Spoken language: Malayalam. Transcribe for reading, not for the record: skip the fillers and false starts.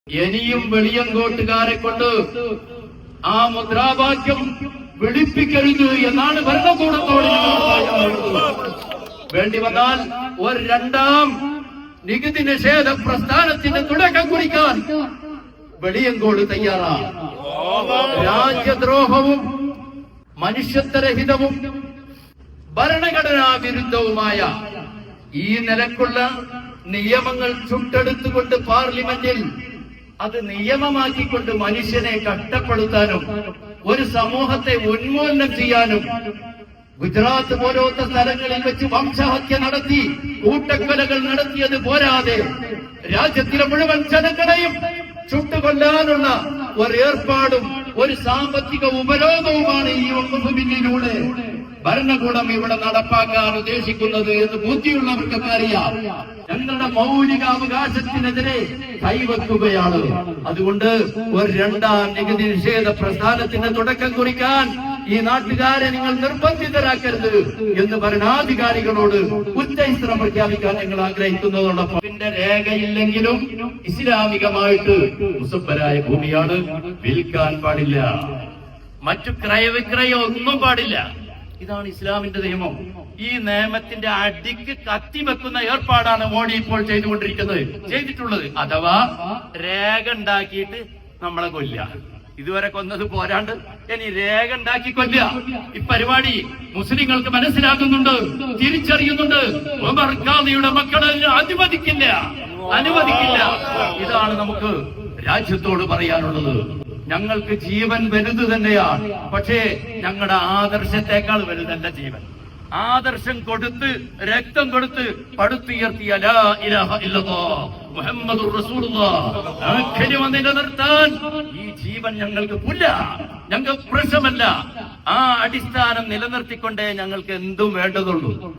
ഇനിയും വെളിയങ്കോട്ടുകാരെ കൊണ്ട് ആ മുദ്രാവാക്യം വിളിപ്പിക്കരുത് എന്നാണ് ഭരണകൂടത്തോട് വേണ്ടി വന്നാൽ ഒരു രണ്ടാം നികുതി നിഷേധ പ്രസ്ഥാനത്തിന്റെ തുടക്കം കുറിക്കാൻ വെളിയങ്കോട് തയ്യാറാണ്. രാജ്യദ്രോഹവും മനുഷ്യത്വരഹിതവും ഭരണഘടനാ വിരുദ്ധവുമായ ഈ നിലക്കുള്ള നിയമങ്ങൾ ചുട്ടെടുത്തുകൊണ്ട് പാർലമെന്റിൽ അത് നിയമമാക്കിക്കൊണ്ട് മനുഷ്യനെ കഷ്ടപ്പെടുത്താനും ഒരു സമൂഹത്തെ ഉന്മൂലനം ചെയ്യാനും ഗുജറാത്ത് പോലത്തെ സ്ഥലങ്ങളിൽ വെച്ച് വംശഹത്യ നടത്തി കൂട്ടക്കൊലകൾ നടത്തിയത് പോരാതെ രാജ്യത്തിലെ മുഴുവൻ ജനങ്ങളെയും ചുട്ടുകൊല്ലാനുള്ള ഒരു ഏർപ്പാടും ഒരു സാമ്പത്തിക ഉപരോധവുമാണ് ഈ വഖഫ് ബില്ലിലൂടെ ഭരണകൂടം ഇവിടെ നടപ്പാക്കാൻ ഉദ്ദേശിക്കുന്നത് എന്ന് ബുദ്ധിയുള്ളവർക്കൊക്കെ അറിയാം. ഞങ്ങളുടെ മൗലികാവകാശത്തിനെതിരെ കൈവെക്കുകയാണ്. അതുകൊണ്ട് ഒരു രണ്ടാം നികുതി നിഷേധ പ്രസ്ഥാനത്തിന്റെ തുടക്കം കുറിക്കാൻ ഈ നാട്ടുകാരെ നിങ്ങൾ നിർബന്ധിതരാക്കരുത് എന്ന് ഭരണാധികാരികളോട് ഉച്ചൈസ്ത്രം പ്രഖ്യാപിക്കാൻ ഞങ്ങൾ ആഗ്രഹിക്കുന്നതോടൊപ്പം ഇതിന്റെ രേഖയില്ലെങ്കിലും ഇസ്ലാമികമായിട്ട് മുസഫരായ ഭൂമിയാണ്, വിൽക്കാൻ പാടില്ല, മറ്റു ക്രയവിക്രയം ഒന്നും പാടില്ല. ഇതാണ് ഇസ്ലാമിന്റെ നിയമം. ഈ നിയമത്തിന്റെ അടിക്ക് കത്തിവെക്കുന്ന ഏർപ്പാടാണ് മോഡി ഇപ്പോൾ ചെയ്തിട്ടുള്ളത്. അഥവാ രേഖ ഉണ്ടാക്കിയിട്ട് നമ്മളെ കൊല്ലുക. ഇതുവരെ കൊന്നത് പോരാണ്ട് ഇനി രേഖ ഉണ്ടാക്കി കൊല്ലുക. ഈ പരിപാടി മുസ്ലിങ്ങൾക്ക് മനസ്സിലാക്കുന്നുണ്ട്, തിരിച്ചറിയുന്നുണ്ട്. ഉമർ ഖാദിയുടെ മക്കളെ അനുവദിക്കില്ല. ഇതാണ് നമുക്ക് രാജ്യത്തോട് പറയാനുള്ളത്. ഞങ്ങൾക്ക് ജീവൻ വലുത് തന്നെയാണ്, പക്ഷേ ഞങ്ങളുടെ ആദർശത്തെക്കാൾ വലുതല്ല ജീവൻ. ആദർശം കൊടുത്ത് രക്തം കൊടുത്ത് പടുത്തുയർത്തിയ ലാ ഇലാഹ ഇല്ലല്ലാഹ് മുഹമ്മദുർ റസൂലുള്ളാഹ് നിലനിർത്താൻ ഈ ജീവൻ ഞങ്ങൾക്ക് പുല്ല, ഞങ്ങൾക്ക് പ്രശ്നമല്ല. ആ അടിസ്ഥാനം നിലനിർത്തിക്കൊണ്ടേ ഞങ്ങൾക്ക് എന്തും വേണ്ടതുള്ളൂ.